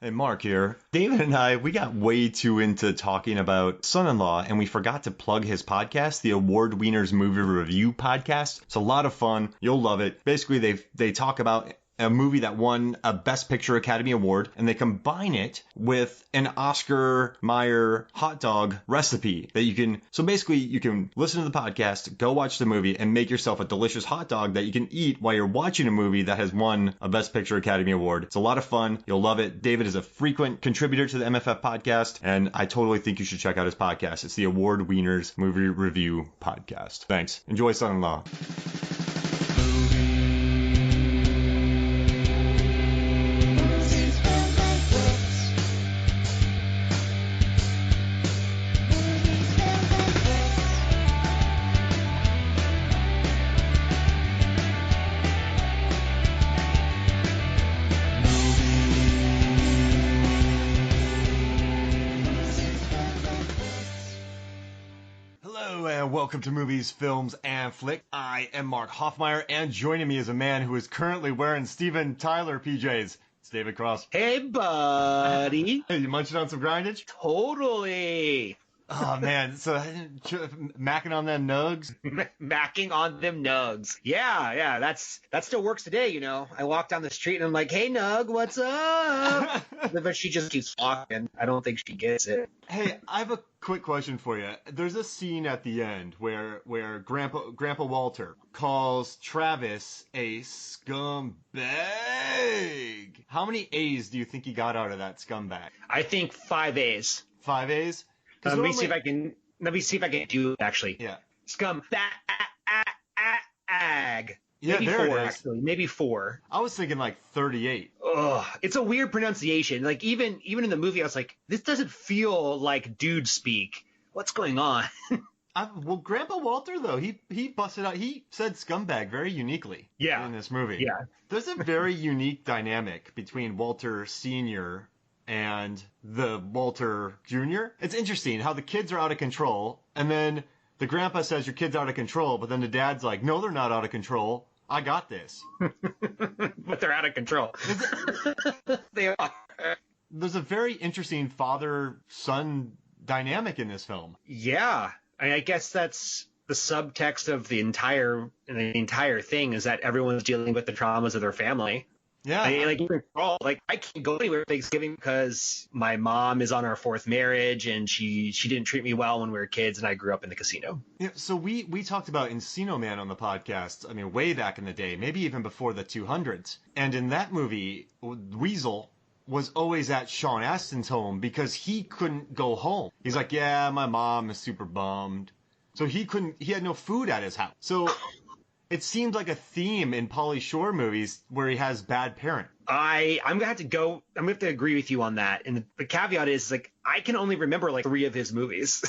Hey, Mark here. David and we got way too into talking about Son-in-Law, and we forgot to plug his podcast, the Award Wieners Movie Review Podcast. It's a lot of fun. You'll love it. Basically, they talk about a movie that won a Best Picture Academy Award, and they combine it with an Oscar Mayer hot dog recipe that you can, so basically you can listen to the podcast, go watch the movie, and make yourself a delicious hot dog that you can eat while you're watching a movie that has won a Best Picture Academy Award. It's a lot of fun. You'll love it. David is a frequent contributor to the MFF podcast, and I totally think you should check out his podcast. It's the Award Wieners Movie Review Podcast. Thanks. Enjoy Son-in-Law. Welcome to Movies, Films, and Flick. I am Mark Hoffmeyer, and joining me is a man who is currently wearing Steven Tyler PJs. It's David Cross. Hey, buddy. Hey, you munching on some grindage? Totally. Oh, man. So, macking on them nugs? Macking on them nugs. Yeah. That still works today, you know. I walk down the street and I'm like, hey, Nug, what's up? But she just keeps walking. I don't think she gets it. Hey, I have a quick question for you. There's a scene at the end where Grandpa Walter calls Travis a scumbag. How many A's do you think he got out of that scumbag? I think 5 A's. 5 A's? Let me see if I can do it, actually. Yeah. Scumbag. Yeah, maybe there 4, it is. actually. Maybe 4. I was thinking like 38. Ugh, it's a weird pronunciation. Like even in the movie, I was like, this doesn't feel like dude speak. What's going on? Well, Grandpa Walter, though, he busted out. He said scumbag very uniquely in this movie. Yeah. There's a very unique dynamic between Walter Sr. and the Walter Jr. It's interesting how the kids are out of control, and then the grandpa says your kid's out of control, but then the dad's like, no, they're not out of control. I got this. But they're out of control. They are. There's a very interesting father-son dynamic in this film. Yeah. I guess that's the subtext of the entire thing, is that everyone's dealing with the traumas of their family. Yeah. I can't go anywhere for Thanksgiving because my mom is on her 4th marriage and she didn't treat me well when we were kids, and I grew up in the casino. Yeah, so we talked about Encino Man on the podcast, I mean, way back in the day, maybe even before the 200s. And in that movie, Weasel was always at Sean Astin's home because he couldn't go home. He's like, yeah, my mom is super bummed. So he had no food at his house. So it seems like a theme in Pauly Shore movies where he has bad parent. I'm gonna have to agree with you on that. And the caveat is, like, I can only remember like 3 of his movies.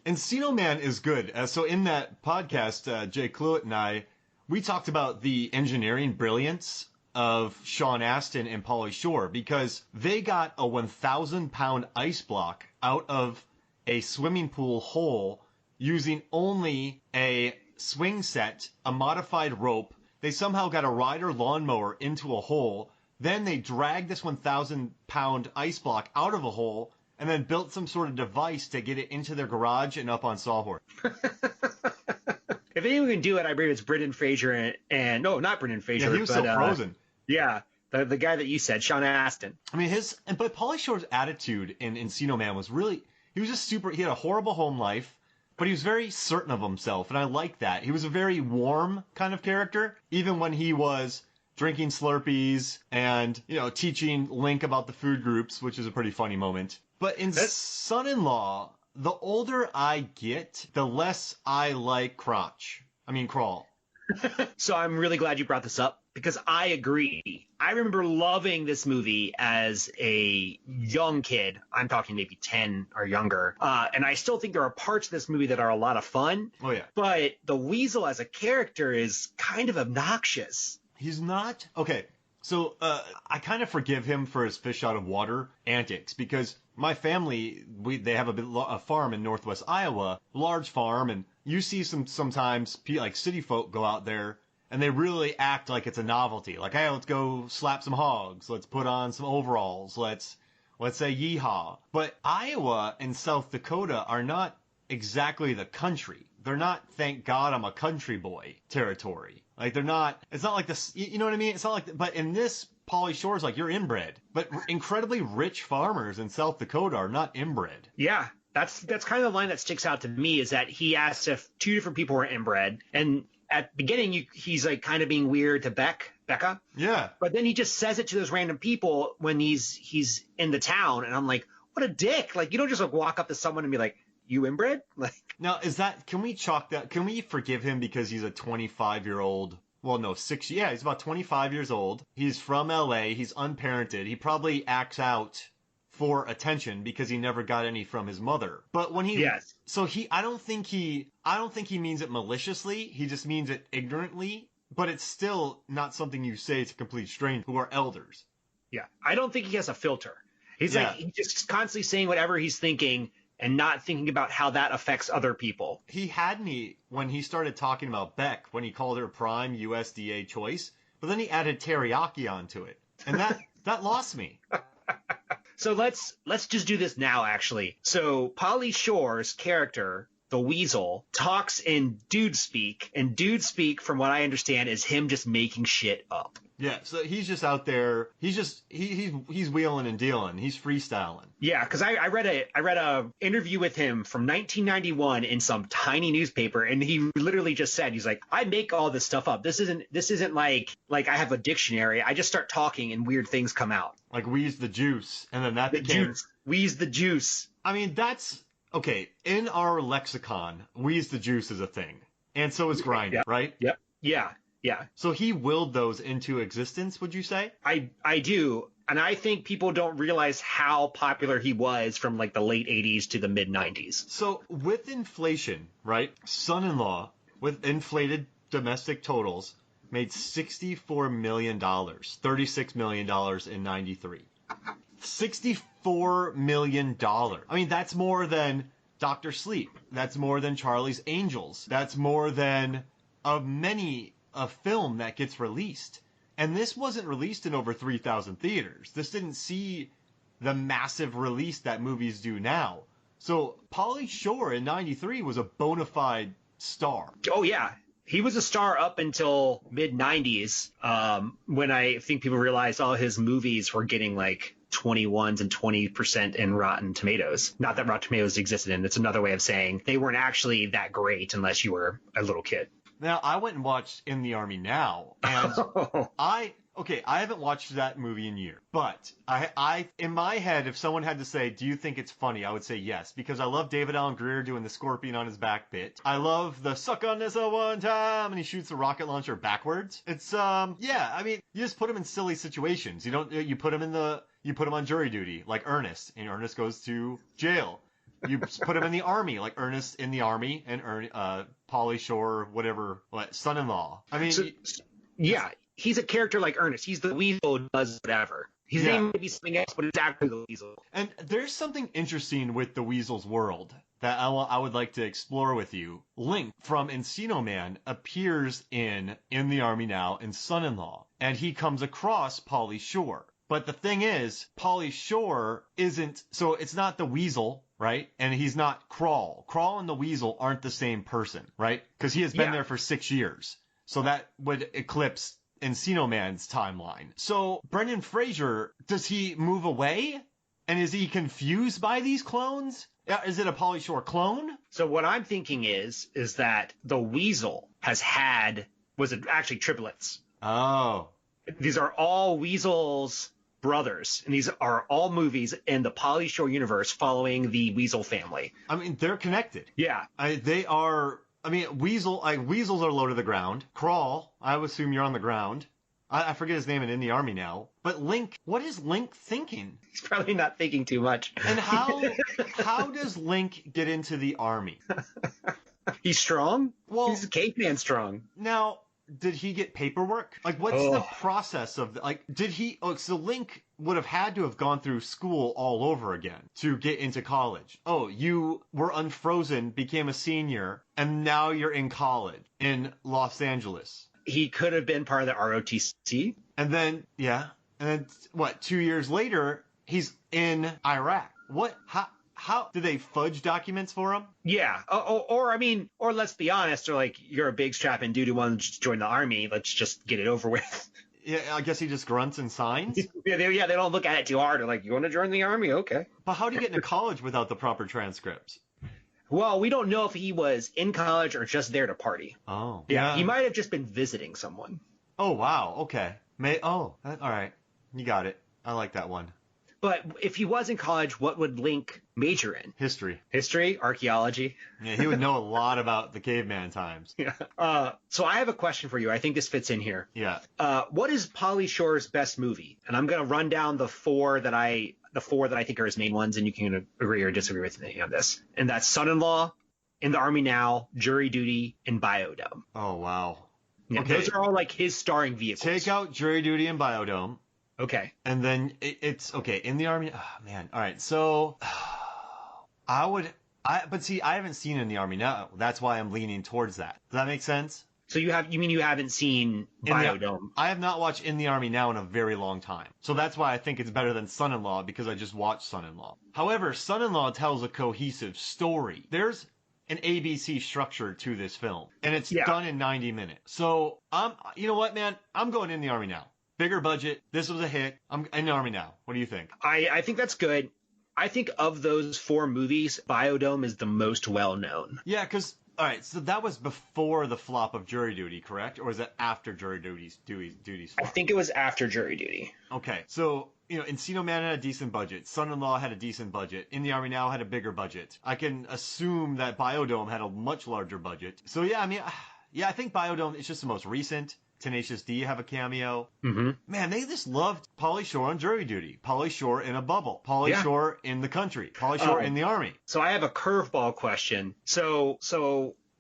Encino Man is good. So in that podcast, Jay Cluett and we talked about the engineering brilliance of Sean Astin and Pauly Shore, because they got a 1,000-pound ice block out of a swimming pool hole using only a swing set, a modified rope. They somehow got a rider lawnmower into a hole. Then they dragged this 1,000-pound ice block out of a hole and then built some sort of device to get it into their garage and up on Sawhorse. If anyone can do it, I believe it's Brendan Fraser and no, not Brendan Fraser. Yeah, he was so frozen. Yeah, the guy that you said, Sean Astin. I mean, but Pauly Shore's attitude in Encino Man was really, he was just super, he had a horrible home life, but he was very certain of himself, and I like that. He was a very warm kind of character, even when he was drinking Slurpees and, teaching Link about the food groups, which is a pretty funny moment. But in Son-in-Law, the older I get, the less I like Crawl. So I'm really glad you brought this up, because I agree. I remember loving this movie as a young kid. I'm talking maybe 10 or younger. And I still think there are parts of this movie that are a lot of fun. Oh, yeah. But the Weasel as a character is kind of obnoxious. He's not? Okay. So I kind of forgive him for his fish out of water antics, because my family, they have a farm in northwest Iowa, large farm, and you see sometimes like city folk go out there and they really act like it's a novelty. Like, hey, let's go slap some hogs. Let's put on some overalls. Let's let's say yeehaw. But Iowa and South Dakota are not exactly the country. They're not, thank God I'm a country boy territory. Like, they're not, it's not like this, you know what I mean? It's not like, but in this, Pauly Shore is like, you're inbred. But incredibly rich farmers in South Dakota are not inbred. Yeah. That's kind of the line that sticks out to me, is that he asked if two different people were inbred. And at the beginning, he's like kind of being weird to Becca. Yeah. But then he just says it to those random people when he's in the town. And I'm like, what a dick. Like, you don't just like walk up to someone and be like, you inbred? Like, now, can we chalk that, can we forgive him because he's a 25-year-old? Well, no, he's about 25 years old. He's from LA. He's unparented. He probably acts out for attention because he never got any from his mother. But when I don't think he means it maliciously. He just means it ignorantly. But it's still not something you say to complete strangers who are elders. Yeah, I don't think he has a filter. He's just constantly saying whatever he's thinking and not thinking about how that affects other people. He had me when he started talking about Beck, when he called her prime USDA choice, but then he added teriyaki onto it. And that lost me. So let's just do this now, actually. So Pauly Shore's character, the Weasel, talks in dude speak, and dude speak, from what I understand, is him just making shit up. Yeah, so he's just out there. He's wheeling and dealing. He's freestyling. Yeah, because I read a interview with him from 1991 in some tiny newspaper, and he literally just said, he's like, I make all this stuff up. This isn't like I have a dictionary. I just start talking and weird things come out. Like Wheeze the Juice, and then that became Wheeze the Juice. I mean, that's okay. In our lexicon, Wheeze the Juice is a thing, and so is grindage, right? Yep. Yeah. Yeah. So he willed those into existence, would you say? I do. And I think people don't realize how popular he was from like the late 80s to the mid 90s. So with inflation, right? Son-in-Law with inflated domestic totals made $64 million, $36 million in 93. $64 million. I mean, that's more than Dr. Sleep. That's more than Charlie's Angels. That's more than a film that gets released. And this wasn't released in over 3,000 theaters. This didn't see the massive release that movies do now. So Pauly Shore in 93 was a bona fide star. Oh, yeah. He was a star up until mid 90s, when I think people realized all his movies were getting like 21s and 20% in Rotten Tomatoes. Not that Rotten Tomatoes existed, and it's another way of saying they weren't actually that great unless you were a little kid. Now, I went and watched In the Army Now, and I haven't watched that movie in years, but I in my head, if someone had to say, do you think it's funny, I would say yes, because I love David Allen Greer doing the scorpion on his back bit. I love the suck on this one time, and he shoots the rocket launcher backwards. It's, yeah, I mean, you just put him in silly situations. You put him on jury duty, like Ernest, and Ernest goes to jail. You put him in the army, like Ernest in the army, and Pauly Shore, whatever, son-in-law. I mean, yeah, he's a character like Ernest. He's the Weasel who does whatever. His name may be something else, but it's actually the Weasel. And there's something interesting with the Weasel's world that I would like to explore with you. Link from Encino Man appears in the Army Now and Son-in-Law, and he comes across Pauly Shore. But the thing is, Pauly Shore isn't, so it's not the Weasel, right? And he's not Crawl. Crawl and the Weasel aren't the same person, right? Because he has been there for 6 years. So that would eclipse Encino Man's timeline. So Brendan Fraser, does he move away? And is he confused by these clones? Is it a Pauly Shore clone? So what I'm thinking is that the Weasel was it actually triplets? Oh. These are all Weasel's brothers, and these are all movies in the Pauly Shore universe following the Weasel family. I mean, they're connected. Yeah. They are. I mean, Weasels are low to the ground. Crawl, I would assume you're on the ground. I forget his name in the Army Now. But Link, what is Link thinking? He's probably not thinking too much. And how does Link get into the army? He's strong? Well, he's a caveman strong. Now, did he get paperwork? Like, what's the process of, so Link would have had to have gone through school all over again to get into college. Oh, you were unfrozen, became a senior, and now you're in college in Los Angeles. He could have been part of the ROTC. And then, 2 years later, He's in Iraq. What? How did they fudge documents for him? Yeah. Or I mean, or let's be honest, or like, you're a big strapping dude who wants to join the army. Let's just get it over with. Yeah, I guess he just grunts and signs. They don't look at it too hard. They're like, you want to join the army? Okay. But how do you get into college without the proper transcripts? Well, we don't know if he was in college or just there to party. Oh. Yeah. He might have just been visiting someone. Oh, wow. Okay. All right. You got it. I like that one. But if he was in college, what would Link major in? History. History? Archaeology? Yeah, he would know a lot about the caveman times. Yeah. So I have a question for you. I think this fits in here. Yeah. What is Pauly Shore's best movie? And I'm going to run down the four that I think are his main ones, and you can agree or disagree with me on this. And that's Son-in-Law, In the Army Now, Jury Duty, and Biodome. Oh, wow. Yeah, okay. Those are all like his starring vehicles. Take out Jury Duty and Biodome. Okay. And then it's okay. In the Army. Oh, man. All right. So but see, I haven't seen In the Army Now. That's why I'm leaning towards that. Does that make sense? So you haven't seen Biodome? I have not watched In the Army Now in a very long time. So that's why I think it's better than Son-in-Law, because I just watched Son-in-Law. However, Son-in-Law tells a cohesive story. There's an ABC structure to this film, and it's done in 90 minutes. So you know what, man? I'm going In the Army Now. Bigger budget. This was a hit. I'm In the Army Now. What do you think? I think that's good. I think of those four movies, Biodome is the most well known. Yeah, because all right, so that was before the flop of Jury Duty, correct? Or was it after Jury Duty's flop? I think it was after Jury Duty. Okay, so Encino Man had a decent budget. Son-in-Law had a decent budget. In the Army Now had a bigger budget. I can assume that Biodome had a much larger budget. So yeah, I mean, I think Biodome is just the most recent. Tenacious D have a cameo. Mm-hmm. Man, they just loved Pauly Shore on Jury Duty. Pauly Shore in a bubble. Pauly Shore in the country. Pauly Shore in the army. So I have a curveball question. So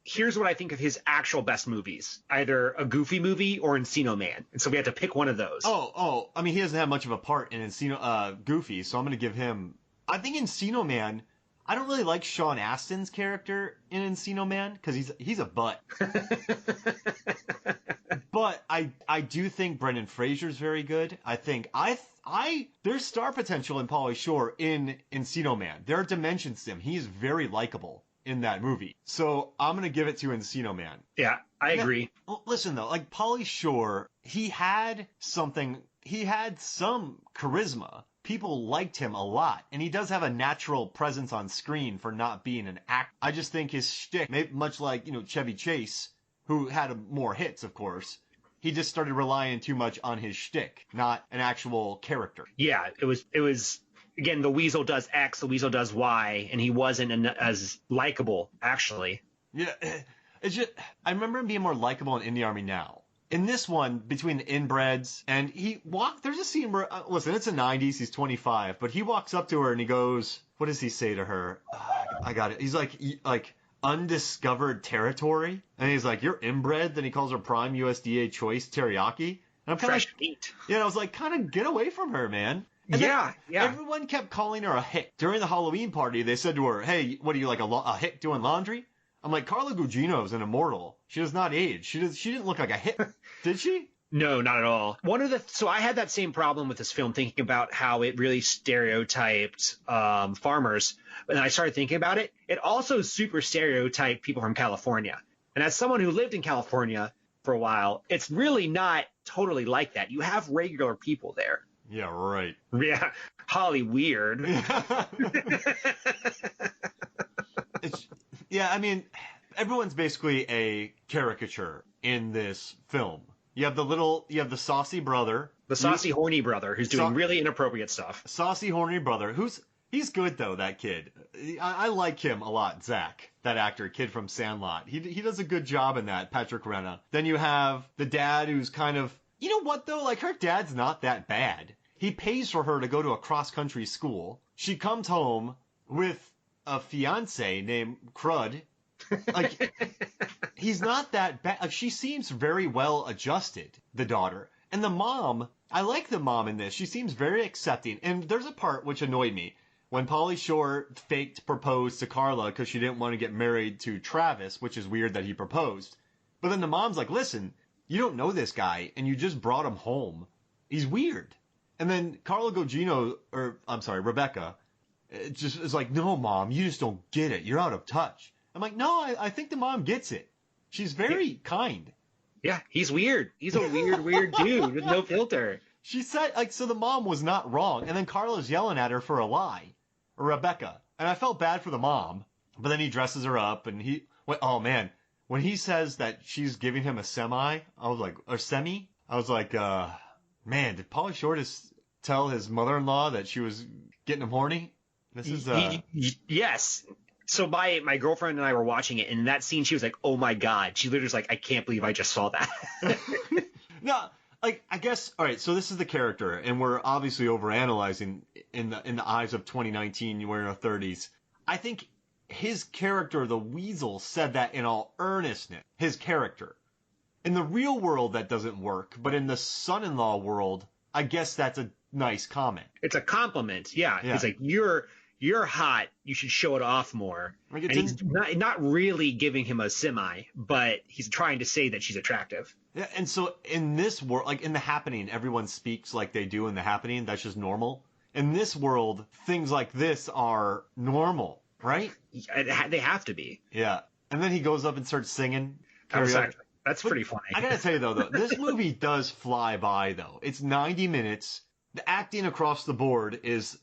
here's what I think of his actual best movies. Either a Goofy movie or Encino Man. And so we have to pick one of those. Oh, I mean, he doesn't have much of a part in Goofy, so I'm going to give him... I think Encino Man... I don't really like Sean Astin's character in Encino Man because he's a butt. But I do think Brendan Fraser's very good. I think there's star potential in Pauly Shore in Encino Man. There are dimensions to him. He's very likable in that movie. So I'm gonna give it to Encino Man. Yeah, I agree. Well, listen though, like Pauly Shore, he had some charisma. People liked him a lot, and he does have a natural presence on screen for not being an actor. I just think his shtick, much like, Chevy Chase, who had more hits, of course, he just started relying too much on his shtick, not an actual character. Yeah, it was again, the Weasel does X, the Weasel does Y, and he wasn't as likable, actually. Yeah, it's just, I remember him being more likable in the Army Now. In this one, between the inbreds, and there's a scene where, listen, it's the 90s, he's 25, but he walks up to her and he goes, what does he say to her? I got it. He's like, undiscovered territory? And he's like, you're inbred? Then he calls her prime USDA choice teriyaki? And I'm kind of fresh meat. Yeah, I was like, kind of get away from her, man. And yeah. Everyone kept calling her a hick. During the Halloween party, they said to her, hey, what are you, like a hick doing laundry? I'm like, Carla Gugino is an immortal. She does not age. She didn't look like a hit. Did she? No, not at all. So I had that same problem with this film, thinking about how it really stereotyped farmers. And then I started thinking about it. It also super stereotyped people from California. And as someone who lived in California for a while, it's really not totally like that. You have regular people there. Yeah, right. Yeah, Holly weird. Yeah, I mean, everyone's basically a caricature in this film. You have the saucy brother. The saucy, horny brother who's doing really inappropriate stuff. Saucy, horny brother he's good though, that kid. I like him a lot, Zach, that actor, kid from Sandlot. He does a good job in that, Patrick Renna. Then you have the dad who's kind of, you know what though, like her dad's not that bad. He pays for her to go to a cross-country school. She comes home with a fiance named Crud. Like, he's not that bad. Like, she seems very well adjusted, the daughter. And the mom, I like the mom in this. She seems very accepting. And there's a part which annoyed me. When Pauly Shore faked proposed to Carla because she didn't want to get married to Travis, which is weird that he proposed. But then the mom's like, listen, you don't know this guy, and you just brought him home. He's weird. And then Carla Gugino, or I'm sorry, Rebecca, just is like, no, Mom, you just don't get it. You're out of touch. I'm like, no, I think the mom gets it. She's very kind. Yeah, he's weird. He's a weird dude with no filter. She said, like, so the mom was not wrong. And then Carla's yelling at her for a lie, or Rebecca. And I felt bad for the mom. But then he dresses her up and oh man, when he says that she's giving him a semi, I was like, or semi, I was like, man, did Pauly Shore just tell his mother-in-law that she was getting him horny? This is, yes. So my girlfriend and I were watching it, and in that scene, she was like, oh my God. She literally was like, I can't believe I just saw that. No, like, I guess, all right, so this is the character, and we're obviously overanalyzing in the eyes of 2019, we're in our 30s. I think his character, the Weasel, said that in all earnestness. His character. In the real world, that doesn't work, but in the son-in-law world, I guess that's a nice comment. It's a compliment, yeah. He's like, you're hot. You should show it off more. Like, and he's not really giving him a semi, but he's trying to say that she's attractive. Yeah, and so in this world, like in The Happening, everyone speaks like they do in The Happening. That's just normal. In this world, things like this are normal, right? They have to be. Yeah. And then he goes up and starts singing. That's pretty funny. I gotta tell you though, this movie does fly by though. It's 90 minutes. The acting across the board is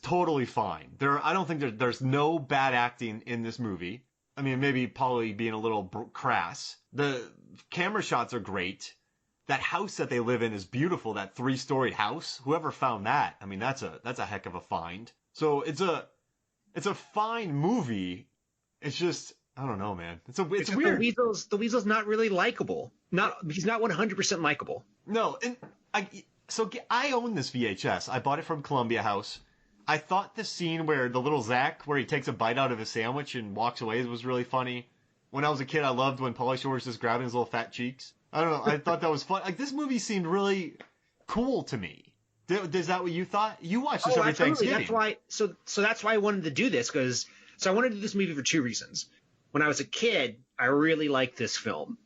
totally fine. I don't think there's no bad acting in this movie. I mean, maybe Pauly being a little crass. The camera shots are great. That house that they live in is beautiful. That 3-storied house. Whoever found that, I mean, that's a heck of a find. So it's a fine movie. It's just, I don't know, man. It's weird. The Weasel's not really likable. He's not 100% likable. No, and I own this VHS. I bought it from Columbia House. I thought the scene where the little Zach, where he takes a bite out of his sandwich and walks away, was really funny. When I was a kid, I loved when Pauly Shore was just grabbing his little fat cheeks. I don't know. I thought that was fun. Like, this movie seemed really cool to me. Is that what you thought? You watched this every Thanksgiving. That's why. So that's why I wanted to do this, because I wanted to do this movie for two reasons. When I was a kid, I really liked this film,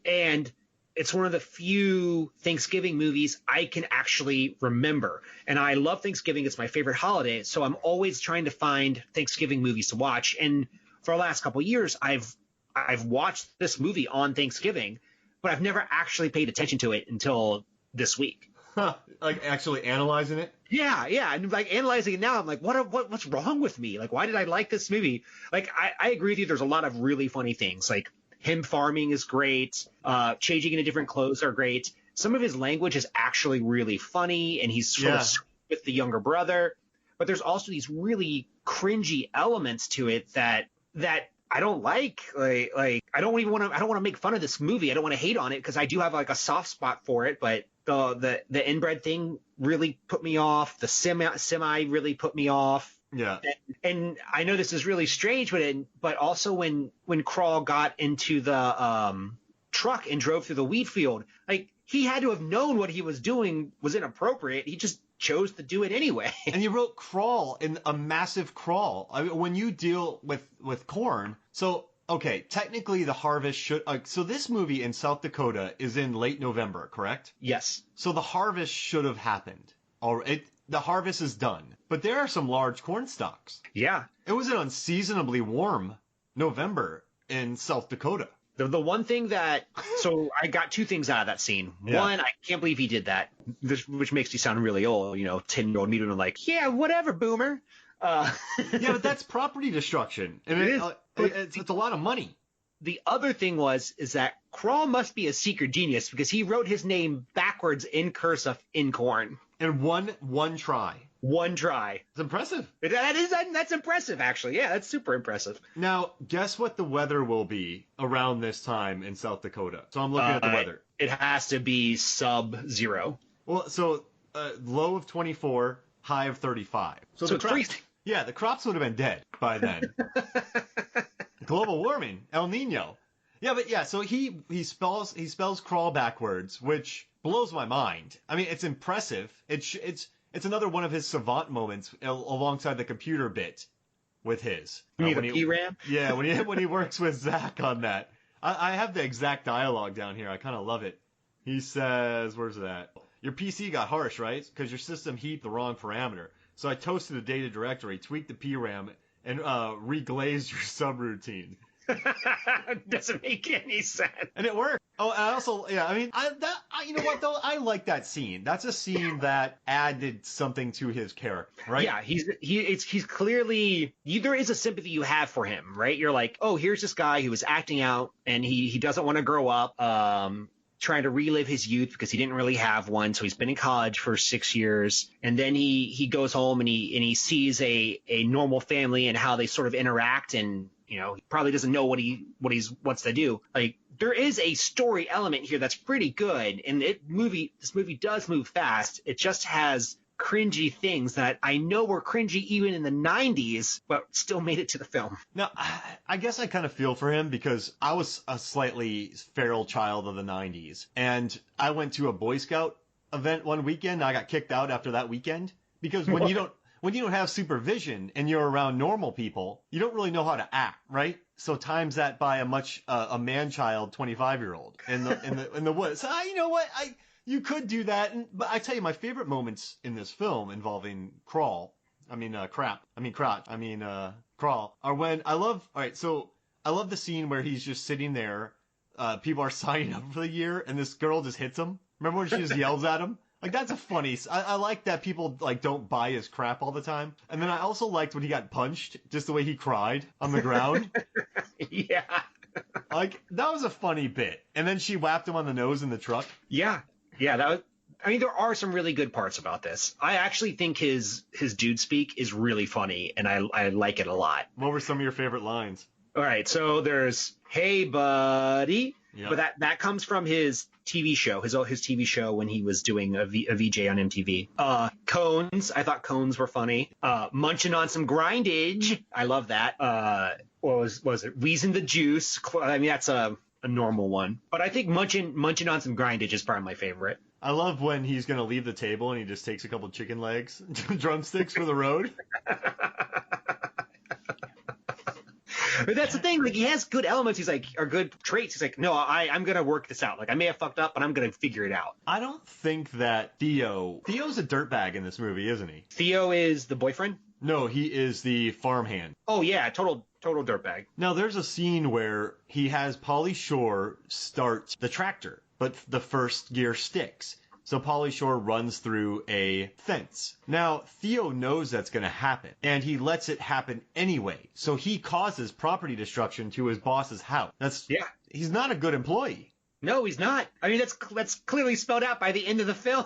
and it's one of the few Thanksgiving movies I can actually remember. And I love Thanksgiving. It's my favorite holiday. So I'm always trying to find Thanksgiving movies to watch. And for the last couple of years, I've watched this movie on Thanksgiving, but I've never actually paid attention to it until this week. Huh. Like actually analyzing it? Yeah. And like analyzing it now, I'm like, what's wrong with me? Like, why did I like this movie? Like, I agree with you. There's a lot of really funny things. Like, him farming is great. Changing into different clothes are great. Some of his language is actually really funny, and he's sort of sweet with the younger brother. But there's also these really cringy elements to it that I don't like. Like I don't want to make fun of this movie. I don't want to hate on it because I do have like a soft spot for it. But the inbred thing really put me off. The semi really put me off. Yeah. And I know this is really strange, but also when Crawl got into the truck and drove through the wheat field, like, he had to have known what he was doing was inappropriate. He just chose to do it anyway. And you wrote crawl in a massive crawl. I mean, when you deal with corn, so okay, technically the harvest should. So this movie in South Dakota is in late November, correct? Yes. So the harvest should have happened. The harvest is done, but there are some large corn stalks. Yeah. It was an unseasonably warm November in South Dakota. The one thing so I got two things out of that scene. Yeah. One, I can't believe he did that, which makes me sound really old. 10-year-old me doing like, yeah, whatever, boomer. Yeah, but that's property destruction. And it's a lot of money. The other thing is that Crawl must be a secret genius because he wrote his name backwards in cursive in corn. In one try. One try. It's impressive. That's impressive, actually. Yeah, that's super impressive. Now, guess what the weather will be around this time in South Dakota? So I'm looking at the weather. It has to be sub-zero. Well, so low of 24, high of 35. So it's freezing. Yeah, the crops would have been dead by then. Global warming, El Nino. Yeah, but yeah, so he spells crawl backwards, which blows my mind. I mean, it's impressive. It's another one of his savant moments alongside the computer bit with his. You mean the PRAM? Yeah, when he works with Zach on that. I have the exact dialogue down here. I kind of love it. He says, where's that? your PC got harsh, right? Because your system heaped the wrong parameter. So I toasted the data directory, tweaked the PRAM, and reglazed your subroutine. Doesn't make any sense. And it worked. Oh, and I also, yeah, I mean, you know what though? I like that scene. That's a scene that added something to his character, right? Yeah, he's clearly, there is a sympathy you have for him, right? You're like, oh, here's this guy who was acting out and he doesn't want to grow up, trying to relive his youth because he didn't really have one. So he's been in college for 6 years, and then he goes home and he sees a normal family and how they sort of interact, and he probably doesn't know what he wants to do. Like, there is a story element here that's pretty good, and this movie does move fast. It just has cringy things that I know were cringy even in the 90s, but still made it to the film. Now, I guess I kind of feel for him because I was a slightly feral child of the 90s, and I went to a Boy Scout event one weekend, and I got kicked out after that weekend because when you don't have supervision and you're around normal people, you don't really know how to act, right? So times that by a man-child 25-year-old in the woods. So you know what? You could do that, but I tell you, my favorite moments in this film involving Crawl, are when I love the scene where he's just sitting there, people are signing up for the year, and this girl just hits him. Remember when she just yells at him? Like, that's a funny, I like that people, like, don't buy his crap all the time. And then I also liked when he got punched, just the way he cried on the ground. Yeah. Like, that was a funny bit. And then she whapped him on the nose in the truck. Yeah. Yeah, there are some really good parts about this. I actually think his dude speak is really funny, and I like it a lot. What were some of your favorite lines? All right, so there's, "Hey, buddy." Yep. But that comes from his TV show, his TV show when he was doing a VJ on MTV. Cones, I thought cones were funny. Munching on some grindage, I love that. What was it? Wheezing the juice. I mean, that's a normal one. But I think munching on some grindage is probably my favorite. I love when he's going to leave the table and he just takes a couple chicken legs, drumsticks for the road. But that's the thing. Like, he has good elements. He's like, or good traits. He's like, no, I'm going to work this out. Like, I may have fucked up, but I'm going to figure it out. I don't think that Theo's a dirtbag in this movie, isn't he? Theo is the boyfriend? No, he is the farmhand. Oh, yeah. Total dirtbag. Now, there's a scene where he has Pauly Shore start the tractor, but the first gear sticks. So Pauly Shore runs through a fence. Now, Theo knows that's going to happen, and he lets it happen anyway. So he causes property destruction to his boss's house. He's not a good employee. No, he's not. I mean, that's clearly spelled out by the end of the film.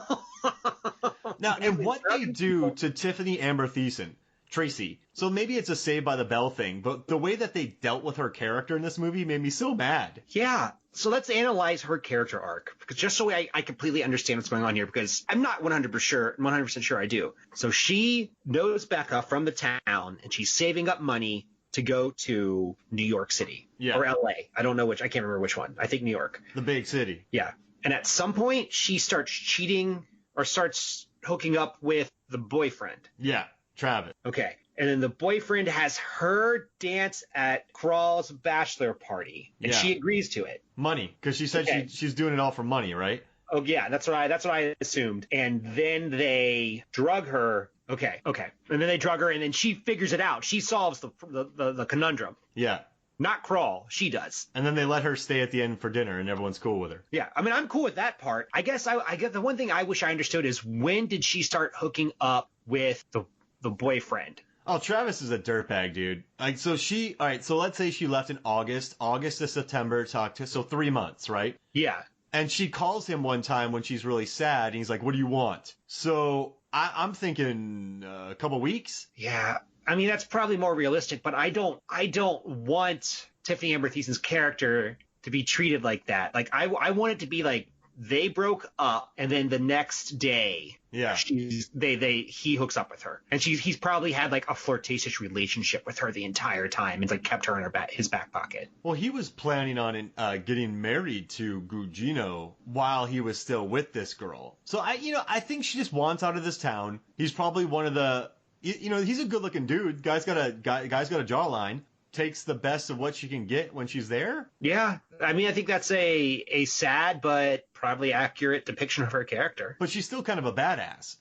Now, and what they do to Tiffany Amber Thiessen, Tracy. So maybe it's a Saved by the Bell thing, but the way that they dealt with her character in this movie made me so mad. Yeah. So let's analyze her character arc, because just so I completely understand what's going on here, because I'm not 100% sure I do. So she knows Becca from the town, and she's saving up money to go to New York City or LA. I don't know which. I can't remember which one. I think New York. The big city. Yeah. And at some point, she starts cheating or starts hooking up with the boyfriend. Yeah. Travis. Okay. And then the boyfriend has her dance at Crawl's bachelor party, and she agrees to it. Money, because she said she's doing it all for money, right? Oh yeah, that's what I assumed. And then they drug her. Okay. And then they drug her, and then she figures it out. She solves the conundrum. Yeah. Not Crawl. She does. And then they let her stay at the end for dinner, and everyone's cool with her. Yeah. I mean, I'm cool with that part. I guess I get the one thing I wish I understood is, when did she start hooking up with the boyfriend? Oh, Travis is a dirtbag, dude. Like, so so let's say she left in August to September, so 3 months, right? Yeah. And she calls him one time when she's really sad, and he's like, "What do you want?" So I'm thinking a couple weeks. Yeah. I mean, that's probably more realistic, but I don't want Tiffany Amber Thiessen's character to be treated like that. Like, I want it to be like, they broke up, and then the next day, he hooks up with her, and he's probably had like a flirtatious relationship with her the entire time, and like kept her in his back pocket. Well, he was planning on getting married to Gugino while he was still with this girl. So I think she just wants out of this town. He's probably one of the, he's a good-looking dude. Guy's got a jawline. Takes the best of what she can get when she's there. Yeah. I mean, I think that's a sad but probably accurate depiction of her character. But she's still kind of a badass.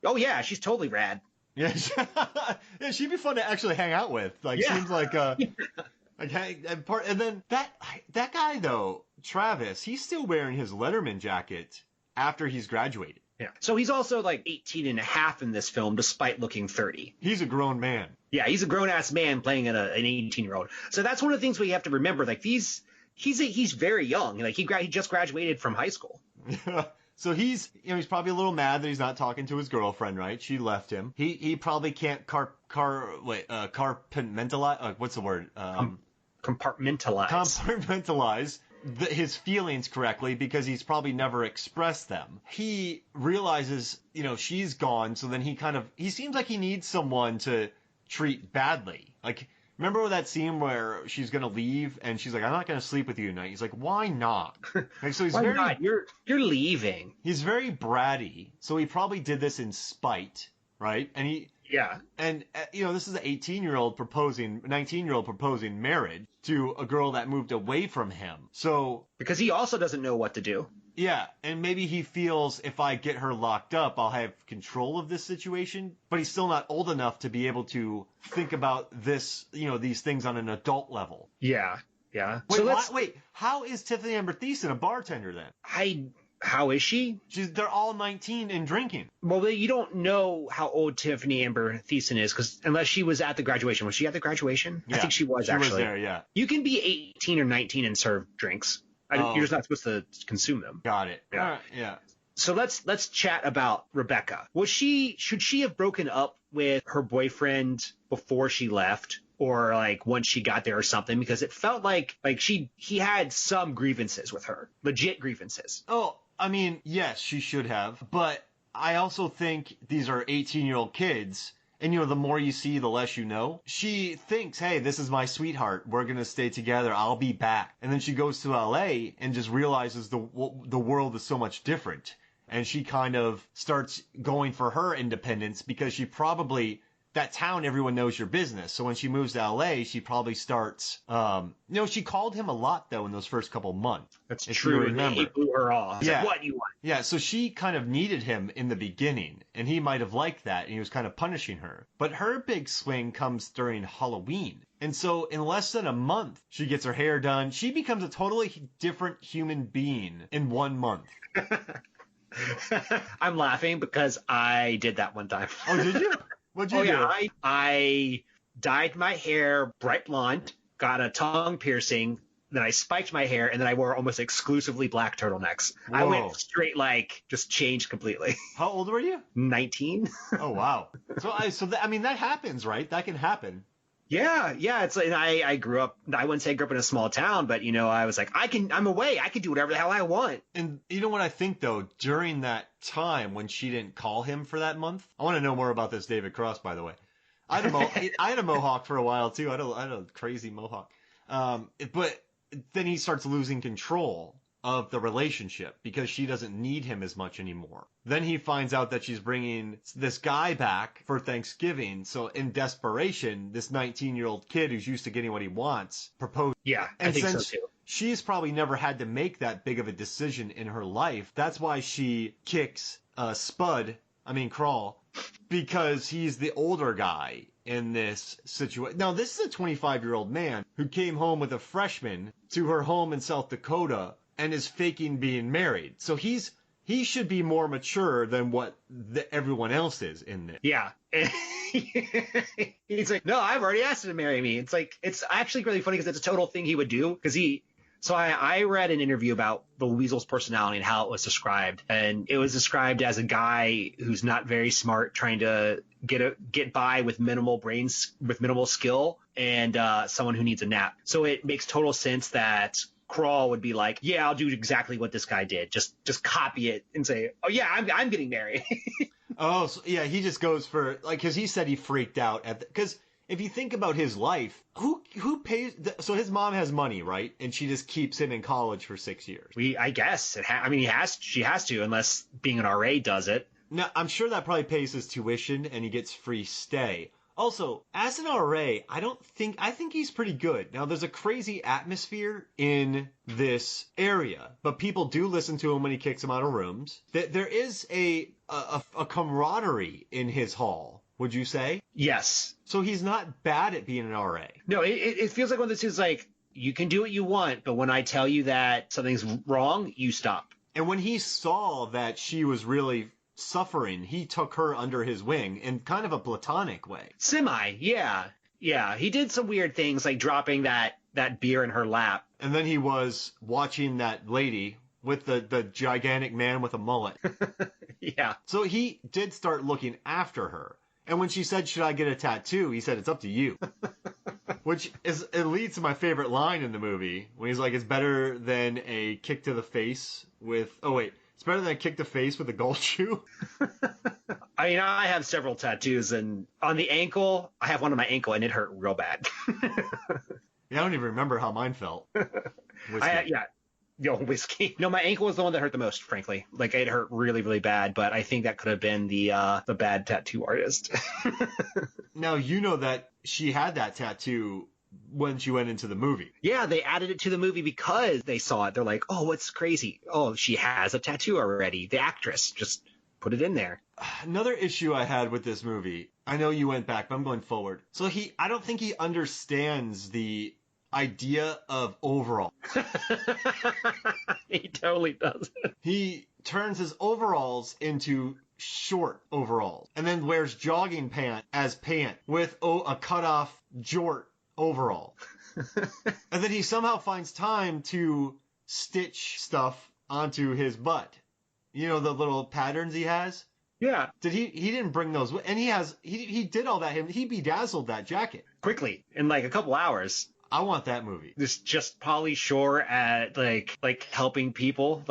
Oh yeah, she's totally rad. Yeah, yeah, she'd be fun to actually hang out with. Like, Yeah. seems like and then that guy though, Travis, he's still wearing his Letterman jacket after he's graduated. Yeah. So he's also like 18 and a half in this film, despite looking 30. He's a grown man. Yeah, he's a grown-ass man playing an 18-year-old. So that's one of the things we have to remember. Like, he's very young. Like, he just graduated from high school. So he's probably a little mad that he's not talking to his girlfriend, right? She left him. He probably can't compartmentalize. What's the word? Compartmentalize his feelings correctly because he's probably never expressed them. He realizes, she's gone, so then he seems like he needs someone to treat badly. Like, remember that scene where she's gonna leave and she's like, "I'm not gonna sleep with you tonight." He's like, "Why not?" Like, so he's Why not? You're leaving. He's very bratty, so he probably did this in spite, right? And this is an 19-year-old proposing marriage to a girl that moved away from him. So because he also doesn't know what to do. Yeah, and maybe he feels if I get her locked up, I'll have control of this situation, but he's still not old enough to be able to think about this, these things on an adult level. Yeah, yeah. Wait, how is Tiffany Amber Thiessen a bartender then? How is she? They're all 19 and drinking. Well, you don't know how old Tiffany Amber Thiessen is, because unless she was at the graduation. Was she at the graduation? Yeah, I think she was, actually. She was there, yeah. You can be 18 or 19 and serve drinks. You're just not supposed to consume them. Got it. Yeah. Right, yeah. So let's chat about Rebecca. Should she have broken up with her boyfriend before she left, or like once she got there or something? Because it felt like he had some grievances with her, legit grievances. Oh, I mean, yes, she should have, but I also think these are 18-year-old kids. And, the more you see, the less you know. She thinks, hey, this is my sweetheart. We're going to stay together. I'll be back. And then she goes to L.A. and just realizes the world is so much different. And she kind of starts going for her independence because she probably, that town, everyone knows your business. So when she moves to L.A., she probably starts, she called him a lot, though, in those first couple months. That's true. He blew her off. Yeah. Like, what do you want? Yeah, so she kind of needed him in the beginning, and he might have liked that, and he was kind of punishing her. But her big swing comes during Halloween. And so in less than a month, she gets her hair done. She becomes a totally different human being in 1 month. I'm laughing because I did that one time. Oh, did you? What'd you do? Yeah, I dyed my hair bright blonde, got a tongue piercing, then I spiked my hair, and then I wore almost exclusively black turtleneacks. Whoa. I went straight, just changed completely. How old were you? 19. Oh, wow. That happens, right? That can happen. Yeah. It's and I grew up. I wouldn't say I grew up in a small town, but I was like, I'm away. I can do whatever the hell I want. And you know what I think though? During that time when she didn't call him for that month, I want to know more about this David Cross, by the way. I had a mohawk for a while too. I had a crazy mohawk. But then he starts losing control of the relationship because she doesn't need him as much anymore. Then he finds out that she's bringing this guy back for Thanksgiving. So in desperation, this 19-year-old kid who's used to getting what he wants proposed. Yeah, and I think since so too. She's probably never had to make that big of a decision in her life. That's why she kicks Crawl, because he's the older guy in this situation. Now, this is a 25-year-old man who came home with a freshman to her home in South Dakota and is faking being married. So he should be more mature than what everyone else is in this. Yeah. He's like, no, I've already asked him to marry me. It's like, it's actually really funny because it's a total thing he would do. So I read an interview about the Weasel's personality and how it was described. And it was described as a guy who's not very smart, trying to get by with minimal skill, and someone who needs a nap. So it makes total sense that Crawl would be like, yeah, I'll do exactly what this guy did. Just copy it and say, oh yeah, I'm getting married. Oh, so, yeah, he just goes for, because he said he freaked out because if you think about his life, who pays? So his mom has money, right? And she just keeps him in college for 6 years. I guess she has to, unless being an RA does it. Now, I'm sure that probably pays his tuition and he gets free stay. Also, as an RA, I think he's pretty good. Now, there's a crazy atmosphere in this area, but people do listen to him when he kicks them out of rooms. There is a camaraderie in his hall, would you say? Yes. So he's not bad at being an RA. No, it feels like one of those is like, you can do what you want, but when I tell you that something's wrong, you stop. And when he saw that she was really suffering, he took her under his wing in kind of a platonic way. Semi, yeah. Yeah, he did some weird things like dropping that beer in her lap. And then he was watching that lady with the gigantic man with a mullet. Yeah. So he did start looking after her. And when she said, should I get a tattoo? He said, it's up to you. Which it leads to my favorite line in the movie when he's like, it's better than a kick to the face with, it's better than a kick to the face with a golf shoe. I mean, I have several tattoos, and on the ankle, I have one on my ankle, and it hurt real bad. Yeah, I don't even remember how mine felt. Whiskey. No, my ankle was the one that hurt the most, frankly. Like, it hurt really, really bad, but I think that could have been the bad tattoo artist. Now, you know that she had that tattoo when she went into the movie. Yeah, they added it to the movie because they saw it. They're like, oh, what's crazy? Oh, she has a tattoo already. The actress just put it in there. Another issue I had with this movie, I know you went back, but I'm going forward. So I don't think he understands the idea of overall. He totally does. He turns his overalls into short overalls and then wears jogging pant as pant with a cutoff jort overall. And then he somehow finds time to stitch stuff onto his butt. You know, the little patterns he has? Yeah. He didn't bring those, and he did all that. He bedazzled that jacket Quickly, in like a couple hours. I want that movie. There's just Pauly Shore at like helping people.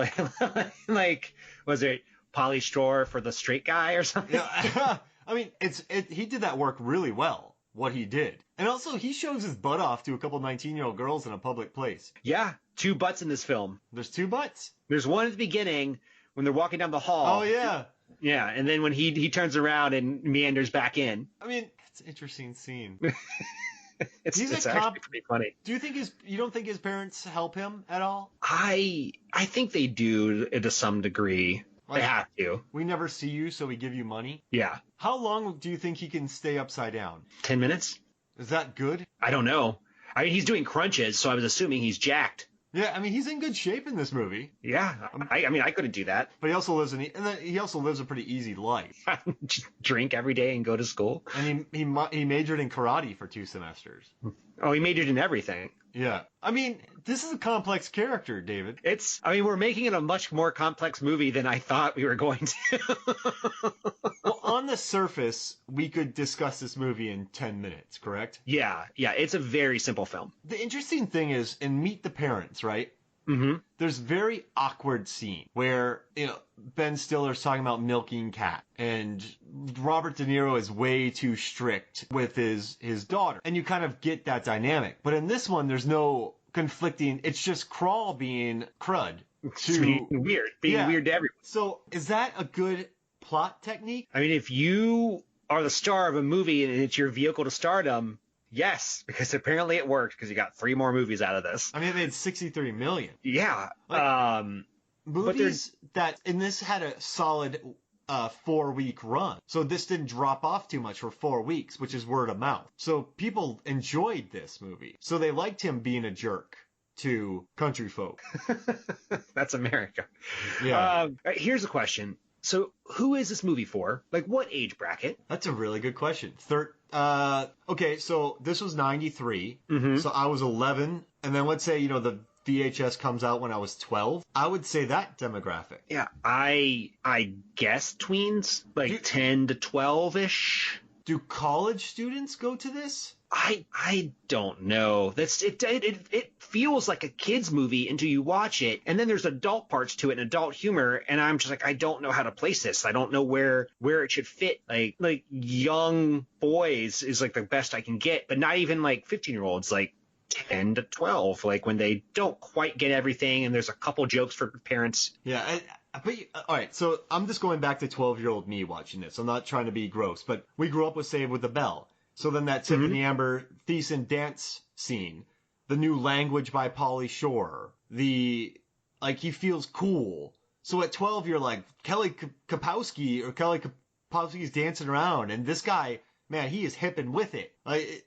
Like was it Pauly Shore for the straight guy or something? Yeah. I mean, he did that work really well, what he did. And also, he shows his butt off to a couple 19-year-old girls in a public place. Yeah, 2 butts in this film. There's 2 butts? There's one at the beginning when they're walking down the hall. Oh, yeah. Yeah, and then when he turns around and meanders back in. I mean, it's an interesting scene. It's actually pretty funny. Do you don't think his parents help him at all? I think they do to some degree. They have to. We never see you, so we give you money? Yeah. How long do you think he can stay upside down? 10 minutes? Is that good? I don't know. I mean, he's doing crunches, so I was assuming he's jacked. Yeah, I mean, he's in good shape in this movie. Yeah, I mean, I couldn't do that. But he also lives a pretty easy life. Just drink every day and go to school. And he majored in karate for 2 semesters. Oh, he majored in everything. Yeah. I mean, this is a complex character, David. We're making it a much more complex movie than I thought we were going to. Well, on the surface, we could discuss this movie in 10 minutes, correct? Yeah, it's a very simple film. The interesting thing is, in Meet the Parents, right? Mm-hmm. There's very awkward scene where, Ben Stiller's talking about milking cat, and Robert De Niro is way too strict with his daughter. And you kind of get that dynamic. But in this one, there's no conflicting, it's just Crawl being crud. Being weird to everyone. So is that a good plot technique? I mean, if you are the star of a movie and it's your vehicle to stardom, yes, because apparently it worked because you got 3 more movies out of this. I mean, it made $63 million. Yeah. Movies in this had a solid 4-week run. So this didn't drop off too much for 4 weeks, which is word of mouth. So people enjoyed this movie. So they liked him being a jerk to country folk. That's America. Yeah. Here's a question. So who is this movie for? Like, what age bracket? That's a really good question. Okay, so this was 93. Mm-hmm. So I was 11. And then let's say, the VHS comes out when I was 12. I would say that demographic. Yeah, I guess tweens, like 10 to 12-ish. Do college students go to this? I don't know. It feels like a kid's movie until you watch it, and then there's adult parts to it and adult humor, and I'm just like, I don't know how to place this. I don't know where it should fit. Like young boys is like the best I can get, but not even like 15-year-olds, like 10 to 12, like when they don't quite get everything, and there's a couple jokes for parents. Yeah, but all right, so I'm just going back to 12-year-old me watching this. I'm not trying to be gross, but we grew up with Saved with the Bell. So then that Tiffany Amber Thiessen dance scene, the new language by Pauly Shore, he feels cool. So at 12, you're like, Kelly Kapowski's dancing around, and this guy, man, he is hip and with it. Like,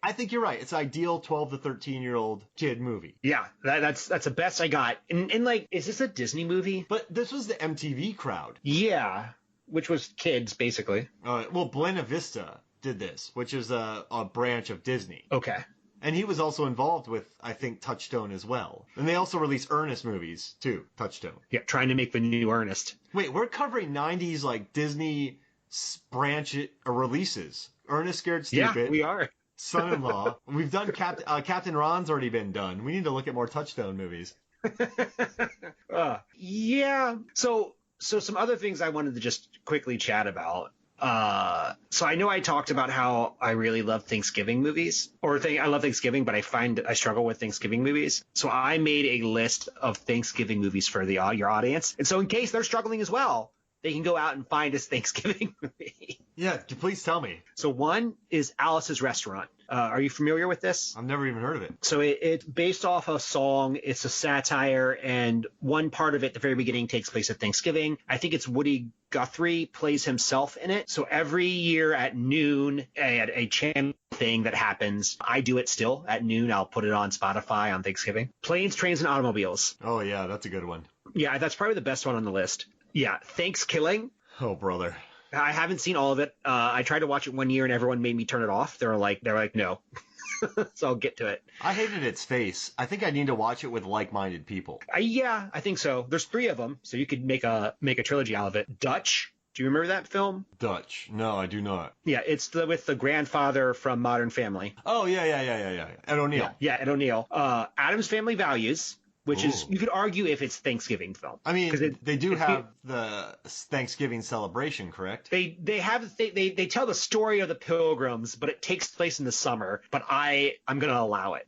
I think you're right. It's ideal 12 to 13-year-old kid movie. Yeah, that's the best I got. And like, is this a Disney movie? But this was the MTV crowd. Yeah, which was kids, basically. Well, Buena Vista did this, which is a branch of Disney. Okay. And he was also involved with, I think, Touchstone as well. And they also released Ernest movies, too, Touchstone. Yeah, trying to make the new Ernest. Wait, we're covering 90s, like, Disney branch releases. Ernest Scared Stupid. Yeah, we are. Son-in-Law. We've done Captain Ron's already been done. We need to look at more Touchstone movies. Yeah. So some other things I wanted to just quickly chat about. So I know I talked about how I really love Thanksgiving movies, I love Thanksgiving, but I find I struggle with Thanksgiving movies. So I made a list of Thanksgiving movies for your audience. And so in case they're struggling as well, they can go out and find this Thanksgiving movie. Yeah, please tell me. So one is Alice's Restaurant. Are you familiar with this? I've never even heard of it. So it's based off a song. It's a satire, and one part of it, the very beginning, takes place at Thanksgiving. I think it's Woody Guthrie plays himself in it. So every year at noon, at a channel thing that happens, I do it still at noon. I'll put it on Spotify on Thanksgiving. Planes, Trains, and Automobiles. Oh, yeah, that's a good one. Yeah, that's probably the best one on the list. Yeah, Thanksgiving. Oh, brother. I haven't seen all of it. I tried to watch it one year and everyone made me turn it off. They're like, no. So I'll get to it. I hated its face. I think I need to watch it with like-minded people. Yeah, I think so. There's 3 of them, so you could make a trilogy out of it. Dutch. Do you remember that film? Dutch. No, I do not. Yeah, it's with the grandfather from Modern Family. Oh, yeah. Ed O'Neill. Yeah, Ed O'Neill. Addams Family Values, which is, you could argue if it's Thanksgiving film. I mean, they do have the Thanksgiving celebration, correct? They tell the story of the Pilgrims, but it takes place in the summer. But I'm going to allow it.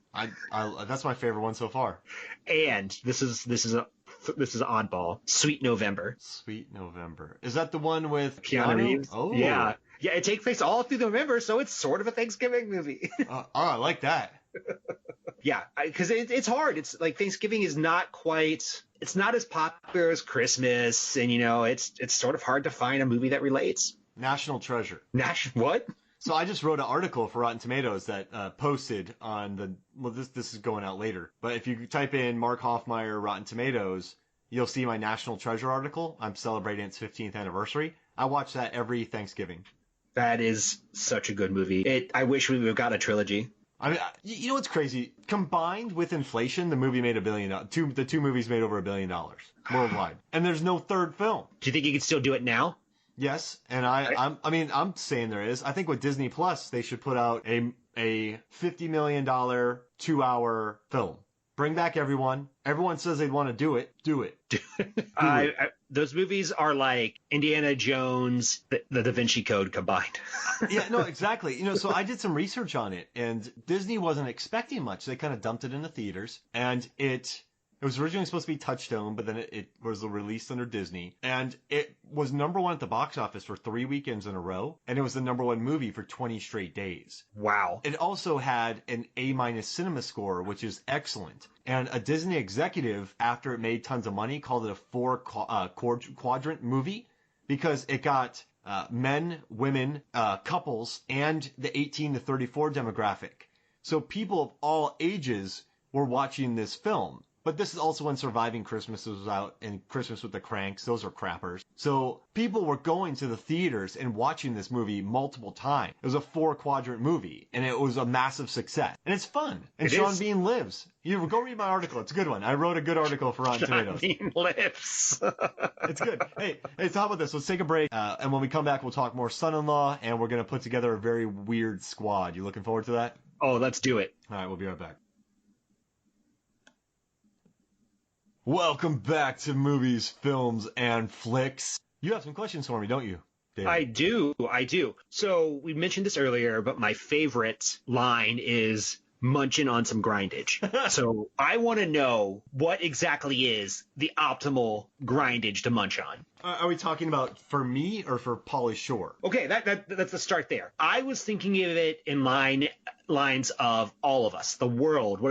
That's my favorite one so far. And this is an oddball. Sweet November. Sweet November. Is that the one with Keanu Reeves? Oh, yeah. Yeah, it takes place all through November, so it's sort of a Thanksgiving movie. I like that. Yeah, because it's hard. It's like Thanksgiving is not it's not as popular as Christmas, and it's sort of hard to find a movie that relates. National Treasure. What? So I just wrote an article for Rotten Tomatoes that posted on this is going out later, but if you type in Mark Hoffmeyer Rotten Tomatoes, you'll see my National Treasure article. I'm celebrating its 15th anniversary. I watch that every Thanksgiving. That is such a good movie. I wish we would have got a trilogy. I mean, you know what's crazy? Combined with inflation, the movie made $1 billion. The two movies made over $1 billion worldwide, and there's no third film. Do you think you could still do it now? Yes, and I'm saying there is. I think with Disney Plus, they should put out a $50 million 2-hour film. Bring back everyone. Everyone says they'd want to do it. Do it. Those movies are like Indiana Jones, the Da Vinci Code combined. Yeah, no, exactly. So I did some research on it, and Disney wasn't expecting much. They kind of dumped it into theaters, and it was originally supposed to be Touchstone, but then it was released under Disney, and it was #1 at the box office for 3 weekends in a row, and it was the #1 movie for 20 straight days. Wow. It also had an A- cinema score, which is excellent. And a Disney executive, after it made tons of money, called it a 4-quadrant movie because it got men, women, couples, and the 18 to 34 demographic. So people of all ages were watching this film. But this is also when Surviving Christmas was out, and Christmas with the Cranks. Those are crappers. So people were going to the theaters and watching this movie multiple times. It was a 4-quadrant movie, and it was a massive success. And it's fun. And Sean Bean lives. You go read my article. It's a good one. I wrote a good article for Rotten Tomatoes. Sean Bean lives. It's good. Hey, so how about this? Let's take a break, and when we come back, we'll talk more Son-in-Law, and we're going to put together a very weird squad. You looking forward to that? Oh, let's do it. All right, we'll be right back. Welcome back to Movies, Films, and Flicks. You have some questions for me, don't you, David? I do. So we mentioned this earlier, but my favorite line is, munching on some grindage. So I want to know what exactly is the optimal grindage to munch on. Are we talking about for me or for Pauly Shore? Okay, that's the start there. I was thinking of it in lines of all of us, the world.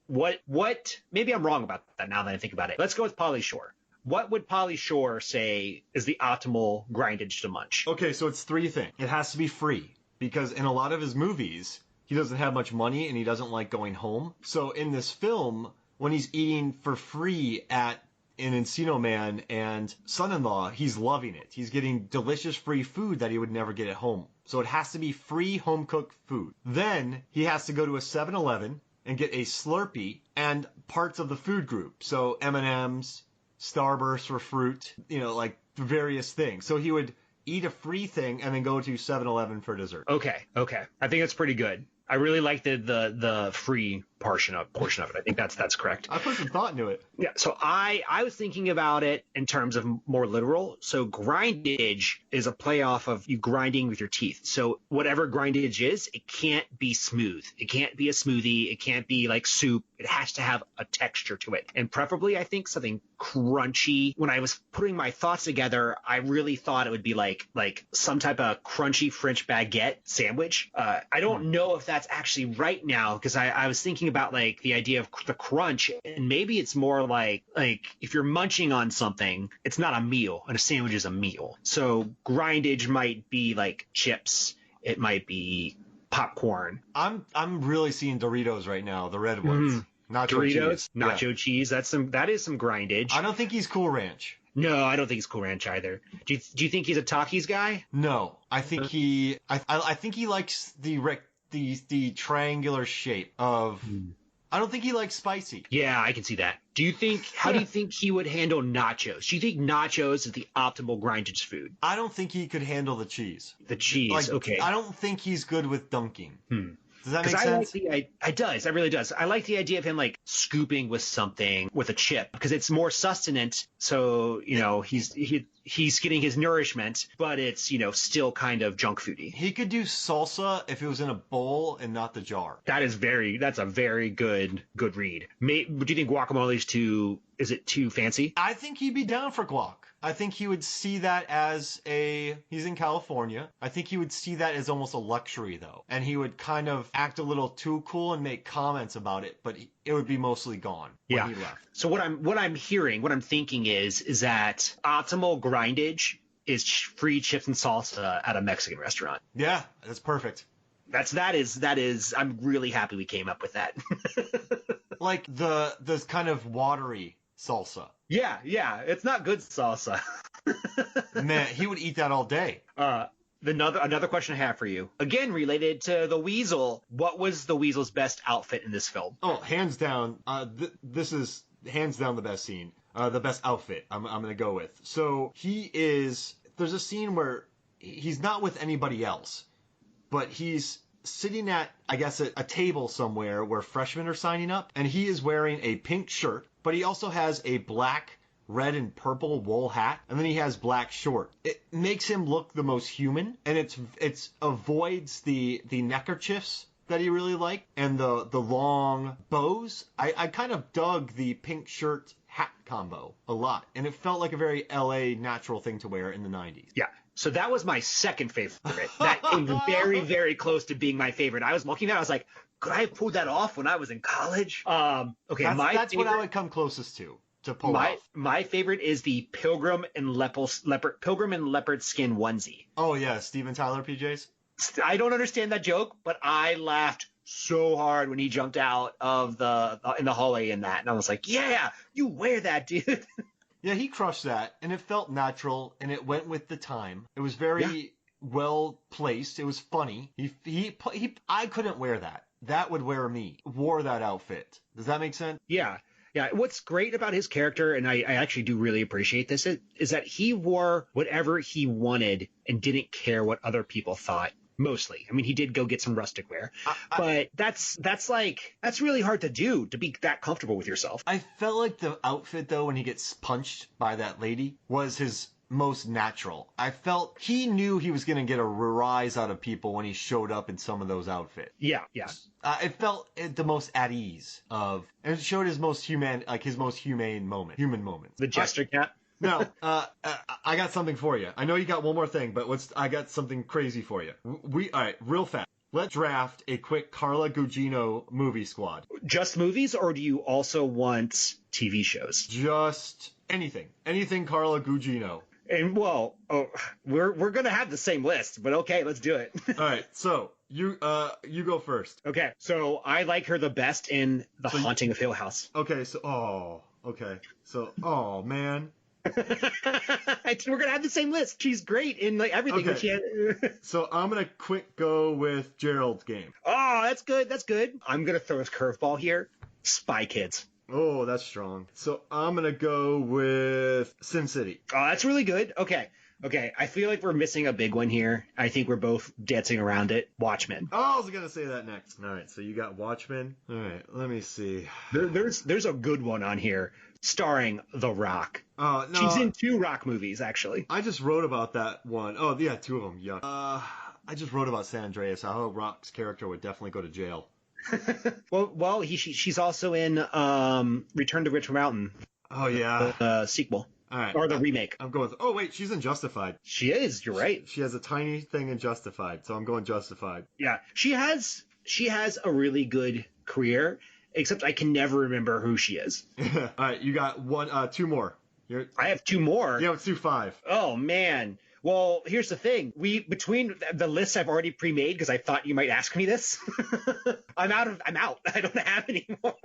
What? Maybe I'm wrong about that now that I think about it. Let's go with Pauly Shore. What would Pauly Shore say is the optimal grindage to munch? Okay, so it's three things. It has to be free, because in a lot of his movies, he doesn't have much money and he doesn't like going home. So in this film, when he's eating for free at an Encino Man and Son-in-Law, he's loving it. He's getting delicious free food that he would never get at home. So it has to be free home-cooked food. Then he has to go to a 7-Eleven and get a Slurpee and parts of the food group. So M&M's, Starburst for fruit, like various things. So he would eat a free thing and then go to 7-Eleven for dessert. Okay. I think that's pretty good. I really like the free portion of it. I think that's correct. I put some thought into it. Yeah. So I was thinking about it in terms of more literal. So grindage is a play off of you grinding with your teeth. So whatever grindage is, it can't be smooth. It can't be a smoothie. It can't be like soup. It has to have a texture to it. And preferably, I think something crunchy. When I was putting my thoughts together, I really thought it would be like some type of crunchy French baguette sandwich. I don't know if that's actually right now, because I was thinking about like the idea of the crunch, and maybe it's more like if you're munching on something, it's not a meal, and a sandwich is a meal. So grindage might be like chips. It might be popcorn. I'm really seeing Doritos right now, the red ones. Nacho Doritos, cheese. nacho cheese. That is some grindage. I don't think he's Cool Ranch. No, I don't think he's Cool Ranch either. Do you think he's a Takis guy? No, I think I think he likes the triangular shape of. I don't think he likes spicy. Yeah, I can see that. How do you think he would handle nachos? Do you think nachos is the optimal grindage food? I don't think he could handle the cheese. The cheese, okay. I don't think he's good with dunking. Does that make sense? It does. It really does. I like the idea of him like scooping with something with a chip, because it's more sustenance. So, he's getting his nourishment, but it's, still kind of junk foody. He could do salsa if it was in a bowl and not the jar. That's a very good read. Do you think guacamole's is it too fancy? I think he'd be down for guac. I think he would see that as he's in California. I think he would see that as almost a luxury, though. And he would kind of act a little too cool and make comments about it, but it would be mostly gone when he left. So what I'm thinking is that optimal grindage is free chips and salsa at a Mexican restaurant. Yeah, that's perfect. That is, I'm really happy we came up with that. Like the kind of watery salsa. Yeah, it's not good salsa. Man, he would eat that all day. Another question I have for you, again related to the weasel. What was the weasel's best outfit in this film? Oh, hands down. This is hands down the best scene. The best outfit. I'm gonna go with. So there's a scene where he's not with anybody else, but he's sitting at, I guess, a table somewhere where freshmen are signing up, and he is wearing a pink shirt, but he also has a black, red, and purple wool hat, and then he has black shorts. It makes him look the most human, and it's avoids the neckerchiefs that he really liked and the long bows. I kind of dug the pink shirt hat combo a lot, and it felt like a very LA natural thing to wear in the 90s. Yeah. So that was my second favorite. That came very, very close to being my favorite. I was looking at it, I was like, could I have pulled that off when I was in college? Okay, that's what I would come closest to pull off. My favorite is the Pilgrim and Leopard skin onesie. Oh yeah, Steven Tyler PJs. I don't understand that joke, but I laughed so hard when he jumped out of in the hallway in that, and I was like, yeah, you wear that, dude. Yeah, he crushed that, and it felt natural, and it went with the time. It was very well placed. It was funny. I couldn't wear that. That would wear me. Wore that outfit. Does that make sense? Yeah. Yeah. What's great about his character, and I actually do really appreciate this, is that he wore whatever he wanted and didn't care what other people thought. Mostly. I mean, he did go get some rustic wear, but that's really hard to do, to be that comfortable with yourself. I felt like the outfit, though, when he gets punched by that lady, was his most natural. I felt he knew he was going to get a rise out of people when he showed up in some of those outfits. Yeah, yeah. It felt the most at ease and it showed his most humane human moments. The jester cat. Now, I got something for you. I know you got one more thing, but I got something crazy for you. All right, real fast. Let's draft a quick Carla Gugino movie squad. Just movies, or do you also want TV shows? Just anything. Anything Carla Gugino. And we're gonna have the same list, but okay, let's do it. All right, so you go first. Okay, so I like her the best in The Haunting of Hill House. Okay, oh man. We're gonna have the same list. She's great in like everything. Okay. So I'm gonna quick go with Gerald's Game. Oh, that's good. That's good. I'm gonna throw a curveball here. Spy Kids. Oh, that's strong. So I'm gonna go with Sin City. Oh, that's really good. Okay. I feel like we're missing a big one here. I think we're both dancing around it. Watchmen. Oh, I was gonna say that next. All right, so you got Watchmen. All right, let me see. There's a good one on here starring The Rock. Oh no, she's in 2 Rock movies actually. I just wrote about that one. Oh yeah, 2 of them. Yuck. I just wrote about San Andreas. How Rock's character would definitely go to jail. well, she's also in Return to Rich Mountain. Oh yeah, the sequel. All right, or the remake. I'm going with. Oh wait, she's in Justified. She is. You're right. She has a tiny thing in Justified, so I'm going Justified. Yeah, she has a really good career, except I can never remember who she is. All right, you got 2 more. I have 2 more. Yeah, let's do 5. Oh man. Well, here's the thing. Between the lists I've already pre-made because I thought you might ask me this. I'm out. I don't have any more.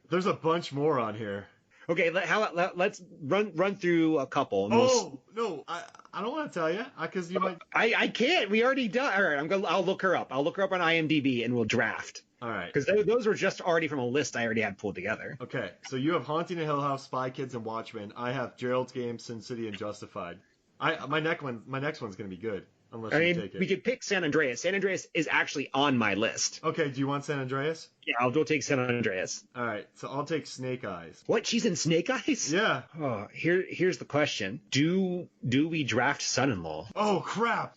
There's a bunch more on here. Okay, let's run through a couple. No, I don't want to tell you because you might. I can't. We already done. All right, I'll look her up. I'll look her up on IMDb and we'll draft. All right. Because those were just already from a list I already had pulled together. Okay, so you have Haunting of Hill House, Spy Kids, and Watchmen. I have Gerald's Game, Sin City, and Justified. My next one's gonna be good. Unless you take it. We could pick San Andreas. San Andreas is actually on my list. Okay, do you want San Andreas? Yeah, I'll go take San Andreas. All right, so I'll take Snake Eyes. What? She's in Snake Eyes? Yeah. Oh, here's the question. Do we draft Son-in-Law? Oh, crap.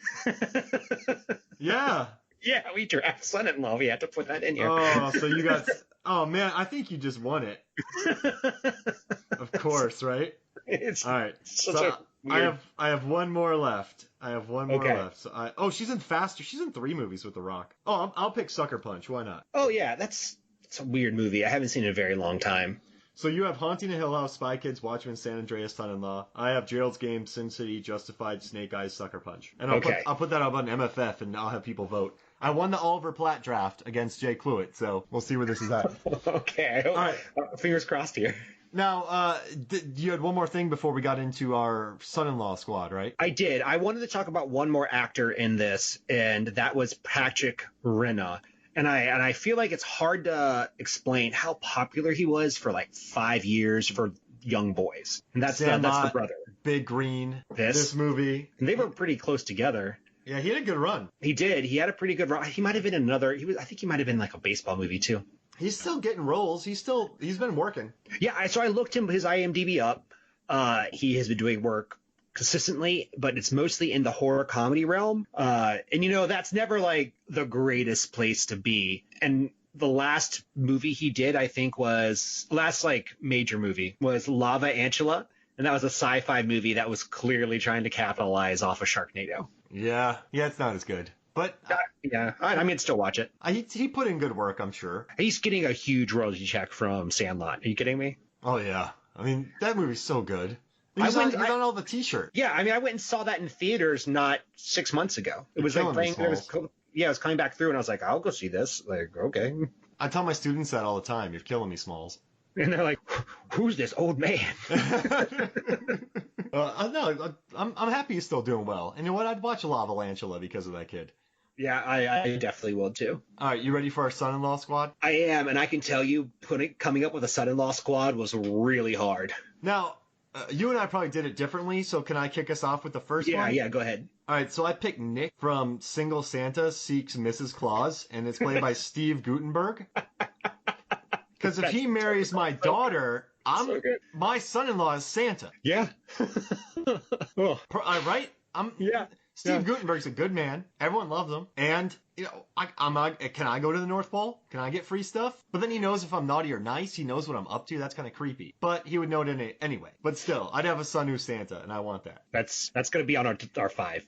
Yeah. Yeah, we draft Son-in-Law. We have to put that in here. Oh, so you got... Oh, man, I think you just won it. Of course, right? All right. So I have one more left. So she's in Faster. She's in 3 movies with The Rock. Oh, I'll pick Sucker Punch. Why not? Oh yeah, that's a weird movie. I haven't seen it in a very long time. So you have Haunting of Hill House, Spy Kids, Watchmen, San Andreas, Son-in-Law. I have Gerald's Game, Sin City, Justified, Snake Eyes, Sucker Punch. And I'll put that up on MFF and I'll have people vote. I won the Oliver Platt draft against Jay Cluett, so we'll see where this is at. Okay. All right. Fingers crossed here. Now, you had one more thing before we got into our son-in-law squad, right? I did. I wanted to talk about one more actor in this, and that was Patrick Renna. And I feel like it's hard to explain how popular he was for like 5 years for young boys. And that's the brother. Big Green. This movie. And they were pretty close together. Yeah, he had a good run. He did. He had a pretty good run. He might have been I think he might have been like a baseball movie too. He's still getting roles. He's been working. Yeah, so I looked his IMDb up. He has been doing work consistently, but it's mostly in the horror comedy realm. And that's never like the greatest place to be. And the last movie he did, I think major movie was Lava Antula. And that was a sci-fi movie that was clearly trying to capitalize off of Sharknado. Yeah, it's not as good. But yeah, I mean, I'd still watch it. He put in good work, I'm sure. He's getting a huge royalty check from Sandlot. Are you kidding me? Oh yeah, I mean that movie's so good. He's on all the T-shirt. Yeah, I mean, I went and saw that in theaters not 6 months ago. It was like playing. It was coming back through, and I was like, I'll go see this. Like, okay. I tell my students that all the time. You're killing me, Smalls. And they're like, "Who's this old man?" No, I'm happy he's still doing well. And you know what? I'd watch Lava Antula because of that kid. Yeah, I definitely will too. All right, you ready for our son-in-law squad? I am, and I can tell you, coming up with a son-in-law squad was really hard. Now, you and I probably did it differently, so can I kick us off with the first one? Yeah, go ahead. All right, so I picked Nick from Single Santa Seeks Mrs. Claus, and it's played by Steve Guttenberg. Because if he marries my daughter, So good. My son-in-law is Santa. Yeah. Oh, Right? yeah. Steve Guttenberg's a good man. Everyone loves him. And, can I go to the North Pole? Can I get free stuff? But then he knows if I'm naughty or nice. He knows what I'm up to. That's kind of creepy. But he would know it anyway. But still, I'd have a son who's Santa, and I want that. That's going to be on our 5.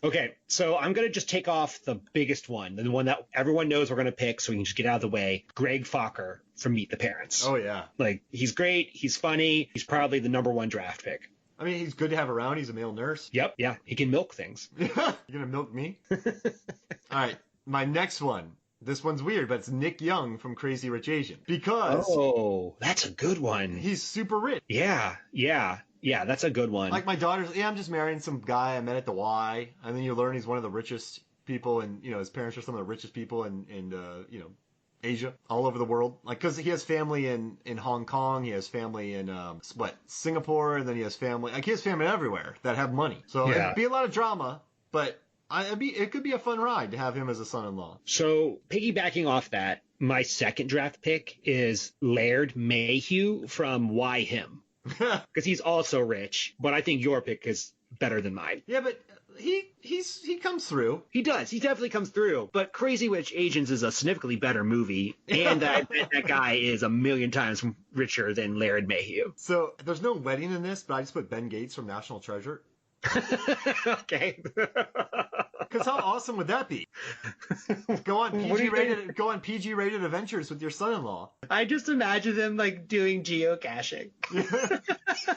Okay, so I'm going to just take off the biggest one, the one that everyone knows we're going to pick, so we can just get out of the way. Greg Fokker from Meet the Parents. Oh, yeah. Like, he's great. He's funny. He's probably the number 1 draft pick. I mean, he's good to have around. He's a male nurse. Yep. Yeah. He can milk things. You're going to milk me? All right. My next one. This one's weird, but it's Nick Young from Crazy Rich Asian. Because... Oh, that's a good one. He's super rich. Yeah. That's a good one. Like my daughter's, I'm just marrying some guy I met at the Y. And then you learn he's one of the richest people, and, his parents are some of the richest people in Asia, all over the world. Like, because he has family in Hong Kong, he has family in Singapore, and then he has family everywhere that have money. So it'd be a lot of drama, but it could be a fun ride to have him as a son-in-law. So piggybacking off that, my second draft pick is Laird Mayhew from Why Him, because he's also rich, but I think your pick is better than mine. Yeah, but he comes through. He does. He definitely comes through. But Crazy Rich Asians is a significantly better movie, and that guy is a million times richer than Laird Mayhew. So there's no wedding in this, but I just put Ben Gates from National Treasure. Okay. Because how awesome would that be? Go on PG-rated adventures with your son-in-law. I just imagine them like doing geocaching.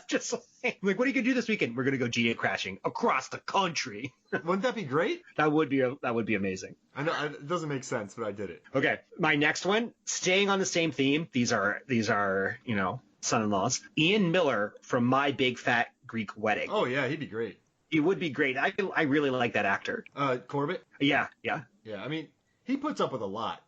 Just like, what are you gonna do this weekend? We're gonna go geocaching across the country. Wouldn't that be great? That would be amazing. I know it doesn't make sense, but I did it. Okay, my next one, staying on the same theme. These are son-in-laws. Ian Miller from My Big Fat Greek Wedding. Oh yeah, he'd be great. He would be great. I really like that actor. Corbett? Yeah. Yeah, I mean, he puts up with a lot.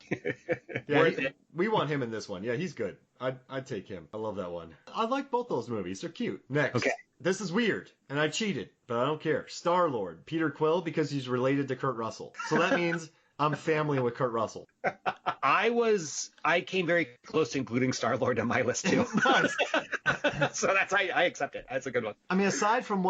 We want him in this one. Yeah, he's good. I'd take him. I love that one. I like both those movies. They're cute. Next. Okay. This is weird, and I cheated, but I don't care. Star-Lord, Peter Quill, because he's related to Kurt Russell. So that means I'm family with Kurt Russell. I came very close to including Star-Lord on my list too. So I accept it. That's a good one. I mean, aside from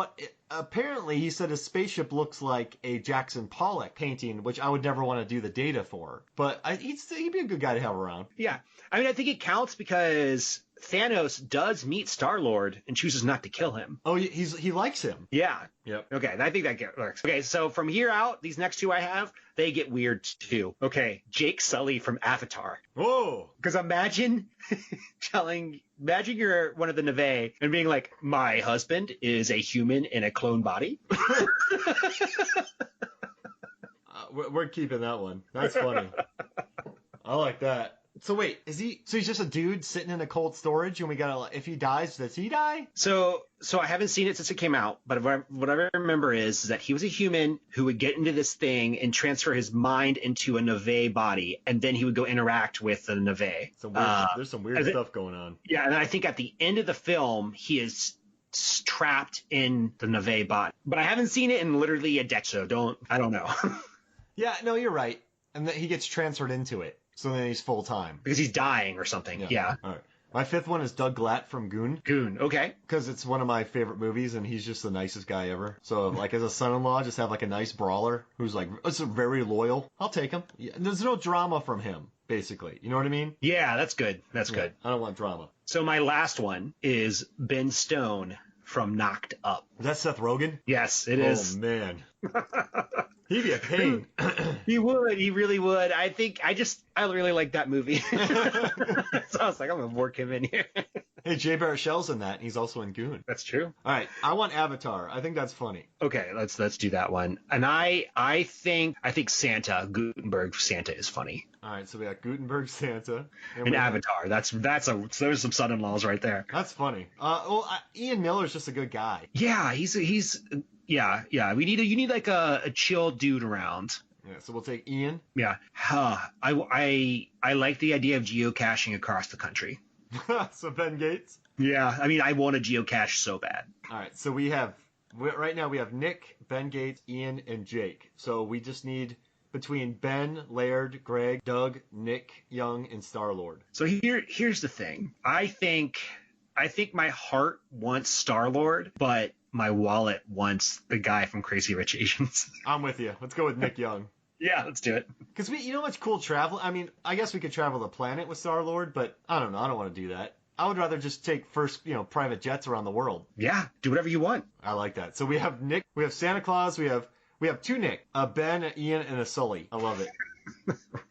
apparently he said his spaceship looks like a Jackson Pollock painting, which I would never want to do the data for. But he'd be a good guy to have around. Yeah. I mean, I think it counts because Thanos does meet Star-Lord and chooses not to kill him. Oh, he likes him. Yeah. Yep. Okay, I think that works. Okay, so from here out, these next two I have, they get weird too. Okay, Jake Sully from Avatar. Whoa. Because imagine you're one of the Na'vi and being like, my husband is a human in a clone body. We're keeping that one. That's funny. I like that. So wait, so he's just a dude sitting in a cold storage, and if he dies, does he die? So I haven't seen it since it came out, but what I remember is that he was a human who would get into this thing and transfer his mind into a Na'vi body, and then he would go interact with the Na'vi. There's some weird stuff going on. Yeah, and I think at the end of the film, he is trapped in the Na'vi body. But I haven't seen it in literally a decade, so I don't know. Yeah, no, you're right. And then he gets transferred into it. So then he's full-time. Because he's dying or something. Yeah. All right. My fifth one is Doug Glatt from Goon. Goon, okay. Because it's one of my favorite movies, and he's just the nicest guy ever. So, like, as a son-in-law, just have, like, a nice brawler who's, like, very loyal. I'll take him. Yeah, there's no drama from him, basically. You know what I mean? Yeah, that's good. That's good. I don't want drama. So my last one is Ben Stone from Knocked Up. Is that Seth Rogen? Yes, it is. Oh, man. He'd be a pain. He would. He really would. I really like that movie. So I was like, I'm going to work him in here. Hey, Jay Baruchel's in that, and he's also in Goon. That's true. All right. I want Avatar. I think that's funny. Okay, let's do that one. And I think Santa, Gutenberg Santa is funny. All right, so we got Gutenberg Santa. And Avatar. There's some son-in-laws right there. That's funny. Ian Miller's just a good guy. Yeah, yeah. You need like a chill dude around. Yeah, so we'll take Ian. Yeah. I like the idea of geocaching across the country. So Ben Gates? Yeah, I mean, I want to geocache so bad. All right, so right now we have Nick, Ben Gates, Ian, and Jake. So we just need between Ben, Laird, Greg, Doug, Nick, Young, and Star-Lord. So here's the thing. I think I think my heart wants Star-Lord, but my wallet wants the guy from Crazy Rich Asians. I'm with you. Let's go with Nick Young. Yeah, let's do it. Because you know what's cool travel? I mean, I guess we could travel the planet with Star-Lord, but I don't know. I don't want to do that. I would rather just take private jets around the world. Yeah, do whatever you want. I like that. So we have Nick, we have Santa Claus, we have two Nick, a Ben, an Ian, and a Sully. I love it.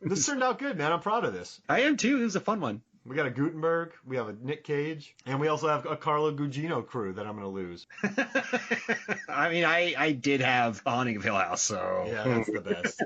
This turned out good, man. I'm proud of this. I am too. It was a fun one. We got a Gutenberg, we have a Nick Cage, and we also have a Carla Gugino crew that I'm going to lose. I mean, I did have The Haunting of Hill House, so... Yeah, that's the best.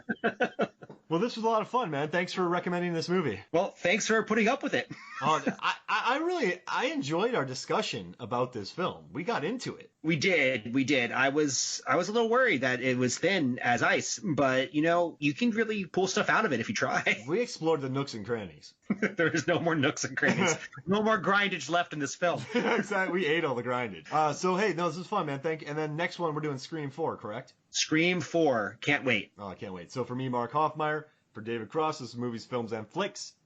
Well, this was a lot of fun, man. Thanks for recommending this movie. Well, thanks for putting up with it. I enjoyed our discussion about this film. We got into it. We did. I was a little worried that it was thin as ice, but you can really pull stuff out of it if you try. We explored the nooks and crannies. There is no more nooks and crannies. No more grindage left in this film. Exactly. We ate all the grindage. So hey, no, this was fun, man. Thank you. And then next one we're doing Scream 4, correct? Scream 4. Can't wait. Oh, I can't wait. So for me, Mark Hoffmeyer, for David Cross, this is Movies, Films, and Flicks.